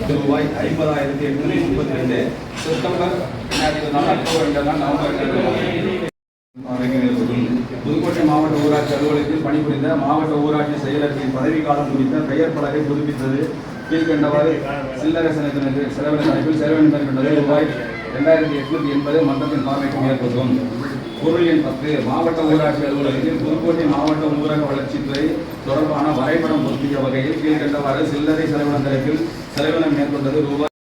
ரூபாய் 50,832 September 2024 October 2 November Pudukkottai மாவட்ட ஊராட்சி அலுவலகத்தில் பணிபுரிந்த மாவட்ட ஊராட்சி செயலர்களின் பதவிக்காலம் குறித்த பெயர் பலகை புதுப்பித்தது. கீழ்கண்டவாறு சில்லறை செலவின கணக்கில் செலவினம் மேற்கொண்டது ரூபாய் 2,880 மன்றத்தின் பார்வைக்கு மேற்கொள்ளும். பொருள் எண் 10 மாவட்ட ஊராட்சி அலுவலகத்தில் புதுக்கோட்டை மாவட்ட ஊரக வளர்ச்சித்துறை தொடர்பான வரைபடம் பொருத்திய வகையில் கீழ்கண்டவாறு சில்லறை செலவின கணக்கில் செலவினம் மேற்கொண்டது ரூபாய்.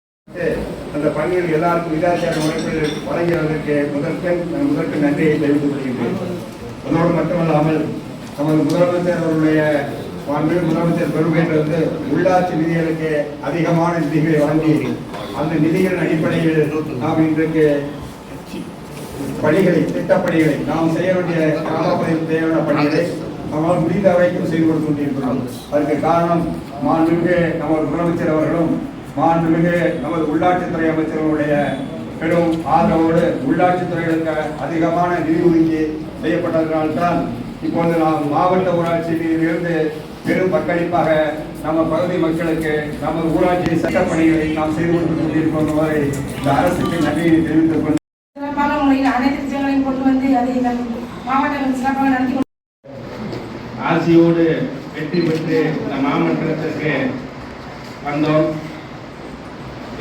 அந்த பணியில் எல்லாருக்கும் விதாச்சார முறையில் வழங்கியதற்கு முதற்கு நன்றியை தெரிவித்துக் கொள்கின்றேன். அதோடு மட்டுமல்லாமல் நமது முதலமைச்சர் அவருடைய முதலமைச்சர் பெறுகின்றது உள்ளாட்சி நிதிகளுக்கு அதிகமான நிதிகளை வழங்கி அந்த நிதிகளின் அடிப்படையில் நாம் இன்றைக்கு பணிகளை திட்டப்பணிகளை நாம் செய்ய வேண்டிய கிராமப்பகுதியில் தேவையான பணிகளை நம்மால் முடிந்த வரைக்கும் செய்து கொடுத்து கொண்டிருக்கிறோம். அதற்கு காரணம் மாண்புமிகு நமது முதலமைச்சர் அவர்களும் மாண்புமிகு நமது உள்ளாட்சித்துறை அமைச்சர்களுடைய பெரும் ஆதரவோடு உள்ளாட்சித்துறைகளுக்கு அதிகமான நிதி ஒதுக்கி செய்யப்பட்டதனால்தான் இப்போது நாம் மாவட்ட ஊராட்சி நிதியிலிருந்து பெரும் பங்களிப்பாக நம்ம பகுதி மக்களுக்கு நமது ஊராட்சி சட்ட பணிகளை நாம் செய்து கொடுத்து கொண்டிருக்கிறோம் வரை இந்த அரசுக்கு நன்றியை தெரிவித்துக் கொண்டு சிறப்பான முறையில் அனைத்து திட்டங்களையும் கொண்டு வந்து அதை மாவட்டங்கள் சிறப்பாக நடத்தி ஆசியோடு வெற்றி பெற்று இந்த மாவட்டத்திற்கு வந்தோம்.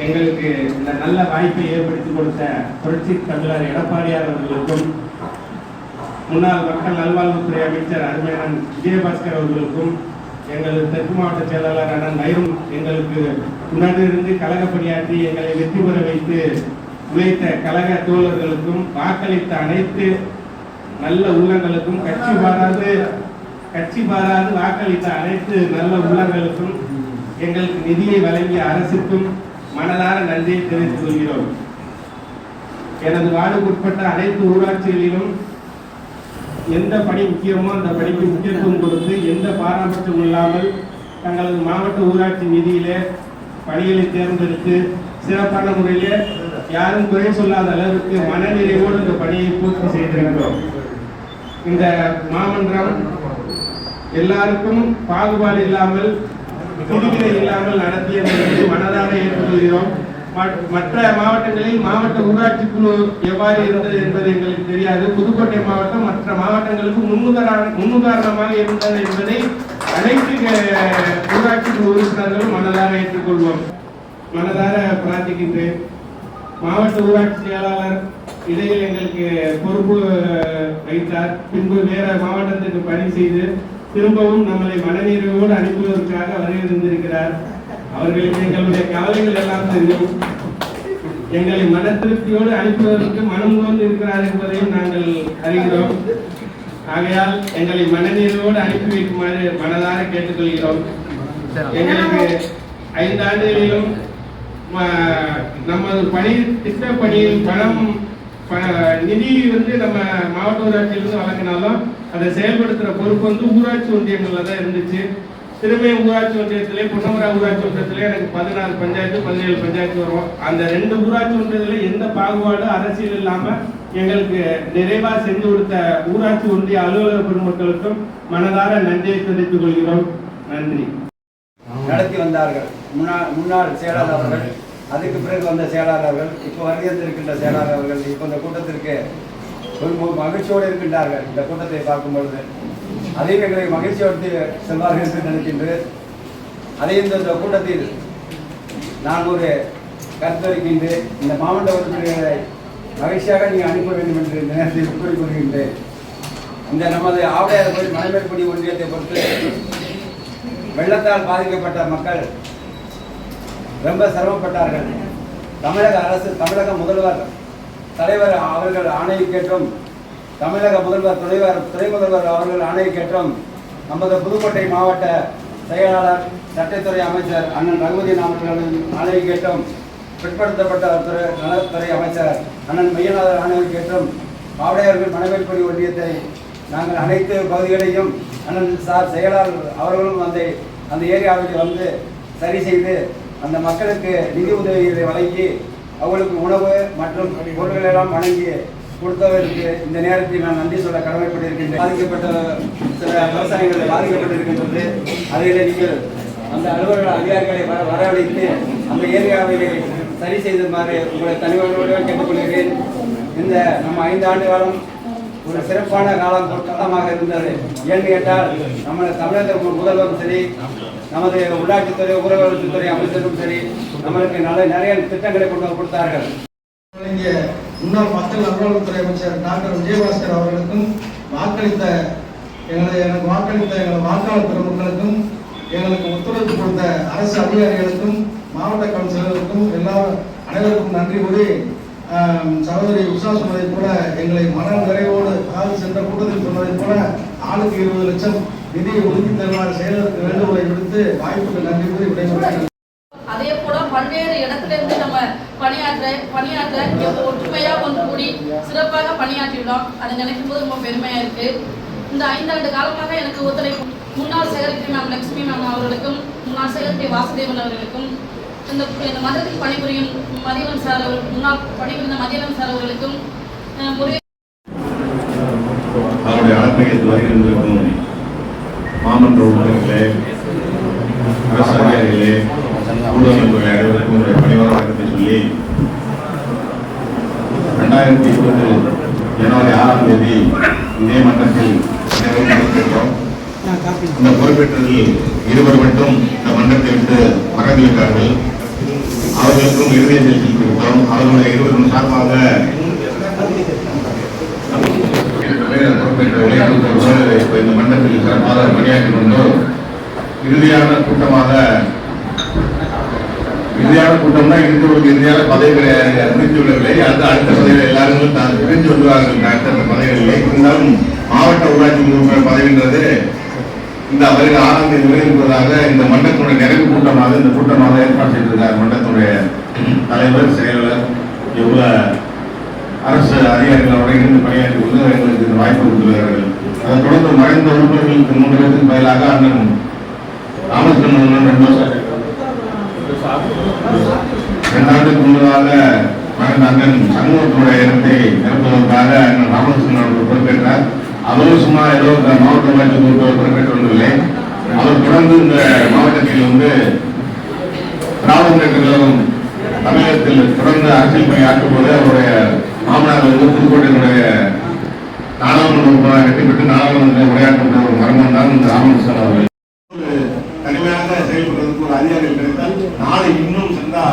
எங்களுக்கு இந்த நல்ல வாய்ப்பை ஏற்படுத்தி கொடுத்த புரட்சி தமிழர் எடப்பாடியார் அவர்களுக்கும் முன்னாள் மக்கள் நல்வாழ்வுத்துறை அமைச்சர் அருமையன் விஜயபாஸ்கர் அவர்களுக்கும் எங்களது தெற்கு மாவட்ட செயலாளர் அண்ணன் நயிரும் எங்களுக்கு உணர்ந்திருந்து கழக பணியாற்றி எங்களை வெற்றி பெற வைத்து உழைத்த கழக தோழர்களுக்கும் வாக்களித்த அனைத்து நல்ல உள்ளங்களுக்கும் கட்சி பாராது வாக்களித்த அனைத்து நல்ல உள்ளங்களுக்கும் எங்களுக்கு நிதியை வழங்கிய அரசுக்கும் மனதார நன்றியை தெரிவித்துக் கொள்கிறோம். எனது வார்டுக்குட்பட்ட அனைத்து ஊராட்சிகளிலும் எந்த பணி முக்கியமோ அந்த பணிக்கு முக்கியத்துவம் கொடுத்து எந்த பாரபட்சம் இல்லாமல் தங்களது மாவட்ட ஊராட்சி நிதியிலே பணிகளை தேர்ந்தெடுத்து சிறப்பான முறையிலே யாரும் குறை சொல்லாத அளவிற்கு மனநிறைவோடு இந்த பணியை பூர்த்தி செய்திருக்கிறோம். இந்த மாமன்றம் எல்லாருக்கும் பாகுபாடு இல்லாமல் பிரிவினை இல்லாமல் நடத்திய மனதாக ஏற்றுக்கொள்கிறோம். மற்ற மாவட்டங்களில் மாவட்ட ஊராட்சி குழு எவ்வாறு இருந்தது என்பது எங்களுக்கு தெரியாது. புதுக்கோட்டை மாவட்டம் மற்ற மாவட்டங்களுக்கு முன்னுதாரணமாக இருந்தது என்பதை அனைத்து ஊராட்சி குழு உறுப்பினர்களும் மனதார ஏற்றுக்கொள்வோம். மனதார பிரார்த்திக்கின்றேன். மாவட்ட ஊராட்சி செயலாளர் இடையில் எங்களுக்கு பொறுப்பு வைத்தார். பின்பு வேற மாவட்டத்துக்கு பணி செய்து திரும்பவும் நம்மளை மனநிறைவோடு அனுப்புவதற்காக வருகை தந்திருக்கிறார். அவர்களுக்கு எங்களுடைய கவலைகள் எல்லாம் தெரியும். எங்களை மன திருப்தியோடு அனுப்புவதற்கு மனம் நோந்து இருக்கிறார் என்பதையும் நாங்கள் அறிகிறோம். ஆகையால் எங்களை மனநிறைவோடு அனுப்பி வைக்குமாறு மனதார கேட்டுக்கொள்கிறோம். எங்களுக்கு 5 ஆண்டுகளிலும் நமது பணி திட்ட பணியில் நிதி நம்ம மாவட்ட ஊராட்சியிலிருந்து வழங்கினாலும் அதை செயல்படுத்துற பொறுப்பு ஊராட்சி ஒன்றியங்கள்ல தான் இருந்துச்சு. திரும்பியும் ஊராட்சி ஒன்றியத்திலே பொன்னமரா ஊராட்சி ஒன்றியத்திலே எனக்கு 16 பஞ்சாயத்து 17 பஞ்சாயத்து வரும். அந்த 2 ஊராட்சி ஒன்றியத்திலே எந்த பாகுபாடு அரசியல் இல்லாம எங்களுக்கு நிறைவா செஞ்சு கொடுத்த ஊராட்சி ஒன்றிய அலுவலக பெருமக்களுக்கும் மனதார நன்றியை தெரிவித்துக் கொள்கிறோம். நன்றி. நடத்தி வந்தார்கள் முன்னாள் செயலாளர் அவர்கள், அதுக்கு பிறகு வந்த செயலாளர்கள், இப்போ வருகின்ற செயலாளர் அவர்கள் இப்போ இந்த கூட்டத்திற்கு மகிழ்ச்சியோடு இருக்கின்றார்கள். இந்த கூட்டத்தை பார்க்கும் பொழுது அதையும் எங்களை மகிழ்ச்சியோடு செல்வார்கள் என்று நினைக்கின்றேன். அதையும் இந்த கூட்டத்தில் நான் ஒரு கருத்து வருகின்றேன். இந்த மாவட்ட உறுப்பினர்களை மகிழ்ச்சியாக நீங்கள் அனுப்ப வேண்டும் என்று இந்த நேரத்தில் கூறிக்கொள்கின்றேன். இந்த நமது ஆவடையார் கோயில் மலைமேற்படி ஒன்றியத்தை பொறுத்து வெள்ளத்தால் பாதிக்கப்பட்ட மக்கள் ரொம்ப சிரமப்பட்டார்கள். தமிழக அரசு, தமிழக முதல்வர் தலைவர் அவர்கள் ஆணையை கேட்டும், தமிழக முதல்வர் துணை முதல்வர் அவர்கள் ஆணையை கேட்டும், நமது புதுக்கோட்டை மாவட்ட செயலாளர் சட்டத்துறை அமைச்சர் அண்ணன் ரகுபதி அவர்களின் ஆணையை கேட்டும், பிற்படுத்தப்பட்ட நலத்துறை அமைச்சர் அண்ணன் மையநாதர் ஆணையை கேட்டும், ஆவடையார்கள் மலைமேற்படி ஒன்றியத்தை நாங்கள் அனைத்து பகுதிகளையும் அண்ணன் செயலாளர் அவர்களும் அந்த ஏரியாவுக்கு வந்து சரி செய்து அந்த மக்களுக்கு நிதி உதவிகளை வழங்கி அவங்களுக்கு உணவு மற்றும் பொருட்கள் எல்லாம் வழங்கி கொடுத்தவருக்கு இந்த நேரத்தில் நான் நன்றி சொல்ல கடமைப்பட்டிருக்கின்றேன். பாதிக்கப்பட்ட சில விவசாயங்கள் பாதிக்கப்பட்டிருக்கின்றது. அதில் நீங்கள் அந்த அலுவலக அதிகாரிகளை வரவழைத்து அந்த ஏரியாவை சரி செய்துமாறு உங்களை தனிவர்களோடு கேட்டுக்கொள்கிறேன். இந்த நம்ம 5 ஆண்டு காலம் ஒரு சிறப்பான காலமாக இருந்தது. ஏன்னு கேட்டால் நம்ம தமிழக முதல்வரும் சரி, நமது உள்ளாட்சித்துறை ஊரகத்துறை அமைச்சரும் சரி, நம்மளுக்கு நிறைய திட்டங்களை கொண்டு கொடுத்தார்கள். முன்னாள் மக்கள் நல்வாழ்வுத்துறை அமைச்சர் டாக்டர் விஜயபாஸ்கர் அவர்களுக்கும் எனக்கு வாக்களித்த எங்கள் வாக்காளர் பெருமக்களுக்கும் எங்களுக்கு ஒத்துழைப்பு கொடுத்த அரசு அதிகாரிகளுக்கும் மாவட்ட கவுன்சிலர்களுக்கும் அனைவருக்கும் நன்றி கூறி சகோதரி உஷா சொன்னதை போல எங்களை மன நிறைவோடு சென்ற கூட்டத்தில் சொன்னதை போல ஆளுக்கு 20 லட்சம் நிதியை ஒதுக்கி தருமாறு செயலருக்கு வேண்டுகோளை விடுத்து வாய்ப்புக்கு நன்றி கூறி விடைபெறுகிறேன். அதே போல பல்வேறு இடத்துல இருந்து நம்ம பணியாற்ற ஒற்றுமையா ஒன்று கூடி சிறப்பாக பணியாற்றியுள்ளோம். அதை நினைக்கும் போது ரொம்ப பெருமையா இருக்கு. இந்த 5 ஆண்டு காலமாக எனக்கு ஒத்துழைப்பு முன்னாள் செக்ரட்டரி மேம் லட்சுமி மேம் அவர்களுக்கும், முன்னாள் செக்ரட்டரி வாசுதேவன் அவர்களுக்கும், இந்த மன்றத்தில் பணிபுரியும் மதியவன் சார் முன்னாள் பணிபுரிந்த மதியவன் சார் அவர்களுக்கும் அவருடைய அழைப்பைக்கு வருகின்றிருக்கும் மாமன்ற உறுப்பினர்களே, அரசு அதிகாரிகளே, ஊடகத்துறை அனைவருக்கும் உங்களுடைய பணிவான வணக்கத்தை சொல்லி 2020 ஜனவரி 6ஆம் தேதி இதே மன்றத்தில் பொறுப்பேற்றோம். இந்த பொறுப்பேற்றதில் 2 மட்டும் இந்த மன்றத்தை விட்டு மறந்துவிட்டார்கள். அவர்களுக்கும் இறுதியை செலுத்தியிருக்கிறோம். அவர்களுடைய 2 சார்பாக பொறுப்பேற்ற இந்த மன்றத்தில் சிறப்பாக பணியாற்றி கொண்டு இறுதியான கூட்டம்னா இருந்தவர்களுக்கு இறுதியான பதவிகளை அறிவித்துள்ளவில்லை. அது அடுத்த பதவிகள் எல்லாரும் தான் பிரிந்து வருவார்கள். அடுத்த பதவிகளிலே இருந்தாலும் மாவட்ட ஊராட்சி உறுப்பினர் பதவின்றது இந்த வருகிற 6ஆம் தேதி வரை இருப்பதாக இந்த மன்றத்தினுடைய நிறைவு கூட்டமாக இந்த கூட்டமாக ஏற்பாடு செய்திருக்கிறார். மன்றத்தினுடைய தலைவர், செயலாளர், எவ்வளவு அரசு அதிகாரிகளோட இருந்து பணியாற்றி கொண்டு எங்களுக்கு இந்த வாய்ப்பு கொடுத்துள்ளார்கள். அதை தொடர்ந்து மறைந்த உறுப்பினர்களுக்கு 3 பேருக்கு பதிலாக அண்ணன் ராமகிருஷ்ணன் 2 ஆண்டுக்கு முன்னதாக மறைந்த அண்ணன் சண்முகத்தினுடைய இடத்தை நிரப்புவதற்காக அண்ணன் ராமகிருஷ்ணன் அவர்கள் பொறுப்பேற்றார். அவரும் சும்மா ஏதோ மாவட்ட உள்ளாட்சி பொறுப்பேற்றவில்லை. அவர் தொடர்ந்து இந்த மாவட்டத்தில் திராவிட முன்னேற்ற கழகம் தமிழகத்தில் தொடர்ந்து அரசியல் பணி ஆற்றும் போது அவருடைய மாமனார் புதுக்கோட்டையினுடைய நாடாளுமன்ற வெற்றி பெற்று நாடாளுமன்றத்தில் உரையாற்றுகிற ஒரு மர்மம் தான் இந்த ராமகிருஷ்ணன் அவர்கள். தனிமையாக செயல்படுறதுக்கு ஒரு அதிகாரிகள் கிடைத்தால் நாளை இன்னும் சிறந்தா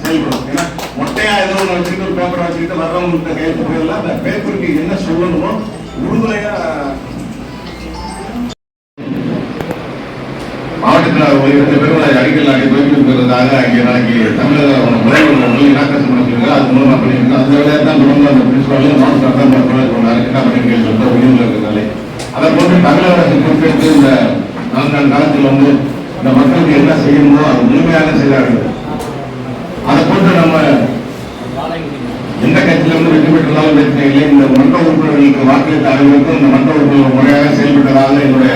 செயல்படும். ஏன்னா மொட்டையா ஏதோ ஒன்று வச்சுக்கிட்டு ஒரு பேப்பர் வச்சுக்கிட்டு வர்றவங்கள்ட்ட கையெழுத்து அந்த பேப்பருக்கு என்ன சொல்லணுமோ உறுதுணையா மாவட்டத்தில் 2 பேரும் அடிக்கல் நாட்டி போய்விடுவதாக அங்கே நாளைக்கு தமிழக முதல்வர் இனாக்கரசு பண்ணிருக்காங்க. அது மூலமாக பண்ணியிருக்காங்க. அந்த வேலையை தான் தொடர்ந்து அந்த பிரின்சிபாலும் மாவட்ட என்ன பண்ணிருக்கேன் சொல்லிட்டு உயிரில் இருக்கிறதாலே அதை போன்று தமிழக அரசு பொறுப்பேற்று இந்த 4 ஆண்டு காலத்தில் இந்த மக்களுக்கு என்ன செய்யணுமோ அது முழுமையாக செய்தார்கள். அதை போன்று நம்ம எந்த கட்சியிலிருந்து வெற்றி பெற்றதாலும் பிரச்சனை இல்லை. இந்த மன்ற உறுப்பினர்களுக்கு வாக்களித்த அனைவருக்கும் இந்த மன்ற உறுப்பினர்கள் முறையாக செயல்பட்டதாக என்னுடைய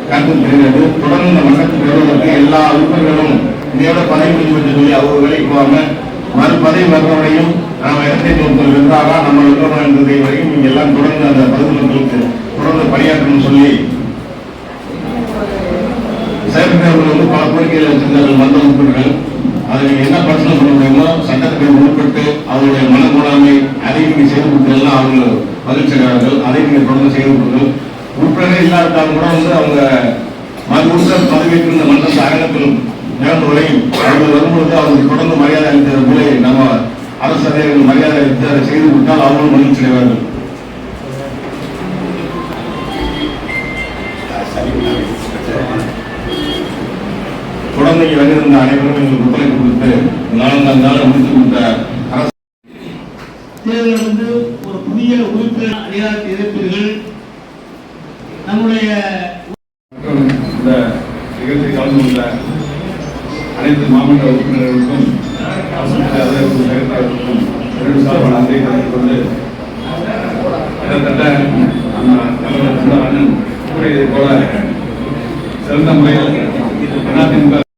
கருத்து தெரிகிறது. தொடர்ந்து இந்த மன்றத்தில் வருவதற்கு எல்லா உறுப்பினர்களும் இதோட பதவி முடிவு சொல்லி அவர் வேலைக்கு போகாம மறு பதவி வர்றவரையும் நம்ம இடத்தை ஒருத்தர் வென்றாரா நம்ம வென்றோம் என்பதை வரையும் நீங்க எல்லாம் தொடர்ந்து அந்த பகுதி மக்களுக்கு தொடர்ந்து பணியாற்றணும்னு சொல்லி செயல்பட்டவர்கள் பல கோரிக்கைகளை வச்சிருந்தார்கள் மன்ற உறுப்பினர்கள். அதை நீங்க என்ன பிரச்சனை சொல்ல முடியுமோ சட்டத்துக்கு உட்பட்டு அவருடைய மனக்கோளாமை அதை நீங்க செய்து கொடுத்ததெல்லாம் அவங்க மகிழ்ச்சி அடைவார்கள். அதை நீங்க தொடர்ந்து செய்து கொடுங்கள். உறுப்பினரே இல்லாவிட்டாலும் கூட அவங்க மறுபடியும் பதவியேற்று இந்த மன்ற அரங்கத்திலும் நேர்ந்து வரையும் அவர்கள் வரும்பொழுது அவர்கள் தொடர்ந்து மரியாதை அளித்தது போல நம்ம அரசு அதிகாரிகள் மரியாதை அளித்து அதை செய்து கொடுத்தால் அவர்களும் மகிழ்ச்சி அடைவார்கள். தொடர்ந்து இங்கே வந்திருந்த அனைவரும் எங்களுக்கு ஒத்துழைப்பு கொடுத்து 4 நாள் முடித்து கொடுத்த அரசு தேர்தல் ஒரு புதிய உறுப்பினர் அதிகாரத்தை எதிர்ப்பீர்கள். நம்முடைய இந்த நிகழ்ச்சியில் கலந்து கொண்ட அனைத்து மாவட்ட உறுப்பினர்களுக்கும் சார்பான நன்றியை தெரிவித்துக் கொண்டு கிட்டத்தட்ட அண்ணன் கூறியதை போல சிறந்த முறையில் அதிமுக